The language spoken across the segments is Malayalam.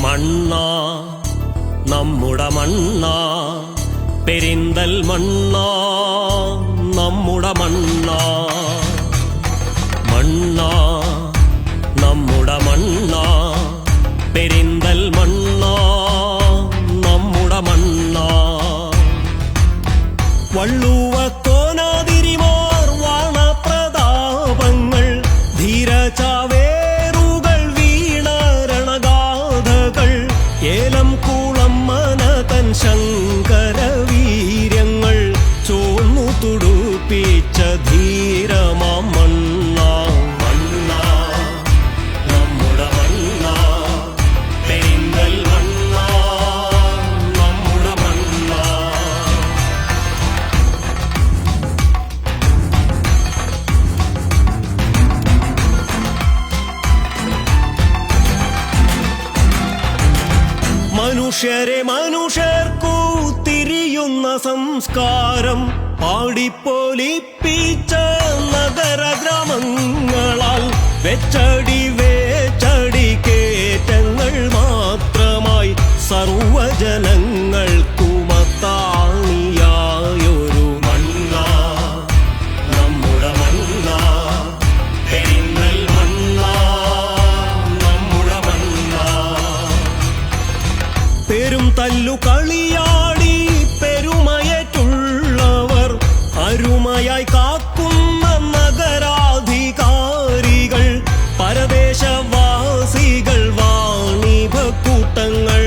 മണ്ണാ നമ്മുടെ മണ്ണാ പെരിന്തൽ മണ്ണാ നമ്മുടെ മണ്ണാ മണ്ണാ നമ്മുടെ മണ്ണാ പെരിന്തൽ മണ്ണാ നമ്മുടെ മണ്ണാ വള്ളുവക്കോനാതിരിമാർ വാണപ്രതാപങ്ങൾ ധീരചാവേറുകൾ വീണരണഗാഥകൾ ഏലം കുളം മനതൻ ശങ്കരവീര്യങ്ങൾ ചോന്നു തുടുപ്പിച്ച ധീരമാം മണ്ണാ മണ്ണാ നമ്മുടെ മണ്ണാ പെരിന്തൽ മണ്ണാ നമ്മുടെ മണ്ണാ. മനുഷ്യരെ മനുഷ്യർക്കു തിരിയുന്ന സംസ്കാരം പാടിപ്പോലിപ്പിച്ച നഗരഗ്രാമങ്ങളാൽ വെച്ചടി വേച്ചടി കേറ്റങ്ങൾ മാത്രമായി സർവജനങ്ങൾക്കുമത്താണിയായൊരു മണ്ണാ നമ്മുടെ മണ്ണാ പെരിന്തൽ മണ്ണാ നമ്മുടെ മണ്ണാ. പെരും തല്ലു കളിയാടി പെരുമയേറ്റുള്ളവർ അരുമയായി കാക്കുന്ന നഗരാധികാരികൾ പരദേശവാസികൾ വാണിഭക്കൂട്ടങ്ങൾ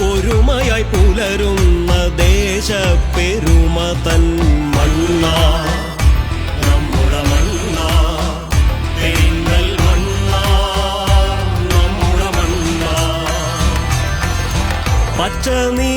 ഒരുമയായി പുലരുന്ന ദേശപ്പെരുമ തൻ മണ്ണാ നമ്മുടെ മണ്ണാ പെരിന്തൽ മണ്ണാ നമ്മുടെ മണ്ണാ. പച്ച നീ